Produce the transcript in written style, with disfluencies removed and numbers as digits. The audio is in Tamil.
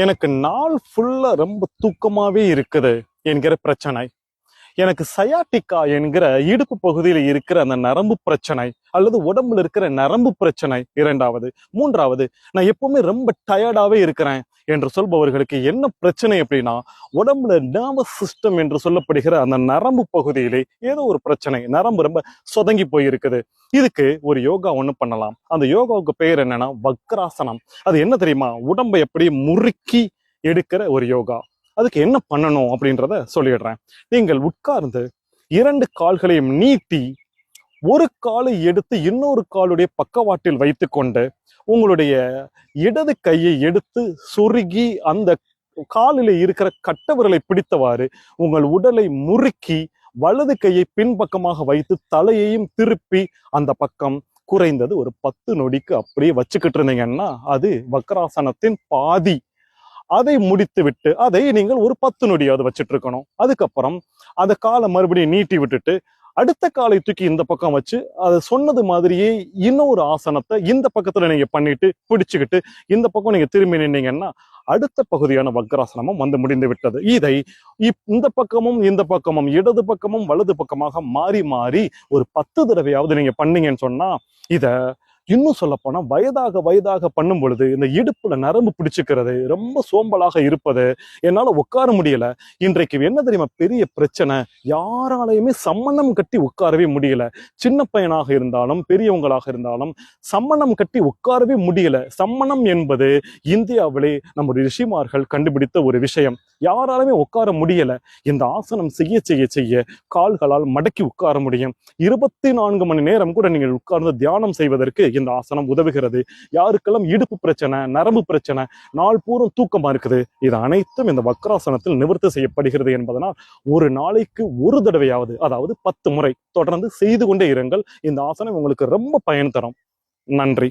எனக்கு நாள் ஃபுல்லா ரொம்ப தூக்கமாவே இருக்குது என்கிற பிரச்சனை. எனக்கு சயாட்டிக்கா என்கிற இடுப்பு பகுதியில் இருக்கிற அந்த நரம்பு பிரச்சனை, அல்லது உடம்புல இருக்கிற நரம்பு பிரச்சனை இரண்டாவது. மூன்றாவது, நான் எப்பவுமே ரொம்ப டயர்டாவே இருக்கிறேன் என்று சொல்பவர்களுக்கு என்ன பிரச்சனை அப்படின்னா, உடம்புல நர்வஸ் சிஸ்டம் என்று சொல்லப்படுகிற அந்த நரம்பு பகுதியிலே ஏதோ ஒரு பிரச்சனை, நரம்பு ரொம்ப சொதங்கி போயிருக்குது. இதுக்கு ஒரு யோகா ஒண்ணு பண்ணலாம். அந்த யோகாவுக்கு பெயர் என்னன்னா வக்ராசனம். அது என்ன தெரியுமா? உடம்பை எப்படி முறுக்கி எடுக்கிற ஒரு யோகா. அதுக்கு என்ன பண்ணணும் அப்படின்றத சொல்லிடுறேன். நீங்கள் உட்கார்ந்து 2 கால்களையும் நீட்டி, ஒரு காலை எடுத்து இன்னொரு காலுடைய பக்கவாட்டில் வைத்துக்கொண்டு, உங்களுடைய இடது கையை எடுத்து சொருகி அந்த காலில் இருக்கிற கட்டவிரலை பிடித்தவாறு உங்கள் உடலை முறுக்கி, வலது கையை பின்பக்கமாக வைத்து தலையையும் திருப்பி அந்த பக்கம் குறைந்தது ஒரு 10 நொடிக்கு அப்படியே வச்சுக்கிட்டு இருந்தீங்கன்னா அது வக்ராசனத்தின் பாதி. அதை முடித்து விட்டு அதை நீங்கள் ஒரு 10 நொடியாவது வச்சுட்டு இருக்கணும். அதுக்கப்புறம் அந்த காலை மறுபடியும் நீட்டி விட்டுட்டு அடுத்த காலை தூக்கி இந்த பக்கம் வச்சு அதை சொன்னது மாதிரியே இன்னொரு ஆசனத்தை இந்த பக்கத்துல நீங்க பண்ணிட்டு பிடிச்சுக்கிட்டு இந்த பக்கம் நீங்க திரும்பி நின்னீங்கன்னா அடுத்த பகுதியான வக்ராசனமும் வந்து முடிந்து விட்டது. இதை இந்த பக்கமும் இந்த பக்கமும் இடது பக்கமும் வலது பக்கமாக மாறி மாறி ஒரு 10 தடவையாவது நீங்க பண்ணீங்கன்னு சொன்னா இத இன்னும் சொல்ல போனா வயதாக வயதாக பண்ணும் பொழுது இந்த இடுப்புல நரம்பு பிடிச்சுக்கிறது, ரொம்ப சோம்பலாக இருப்பது, என்னால உட்கார முடியல. இன்றைக்கு என்ன தெரியுமா பெரிய பிரச்சனை? யாராலையுமே சம்மணம் கட்டி உட்காரவே முடியல. சின்ன பையனாக இருந்தாலும் பெரியவங்களாக இருந்தாலும் சம்மணம் கட்டி உட்காரவே முடியல. சம்மணம் என்பது இந்தியாவிலே நம்முடைய ரிஷிமார்கள் கண்டுபிடித்த ஒரு விஷயம். யாராலுமே உட்கார முடியல. இந்த ஆசனம் செய்ய செய்ய செய்ய கால்களால் மடக்கி உட்கார முடியும். 24 மணி நேரம் கூட நீங்கள் உட்கார்ந்து தியானம் செய்வதற்கு இந்த ஆசனம் உதவுகிறது. யாருக்கெல்லாம் இடுப்பு பிரச்சனை, நரம்பு பிரச்சனை, நாள் பூரம் தூக்கமா இருக்குது, இது அனைத்தும் இந்த வக்ராசனத்தில் நிவர்த்தி செய்யப்படுகிறது என்பதனால் ஒரு நாளைக்கு ஒரு தடவையாவது, அதாவது 10 முறை தொடர்ந்து செய்து கொண்டே இருங்கள். இந்த ஆசனம் உங்களுக்கு ரொம்ப பயன் தரும். நன்றி.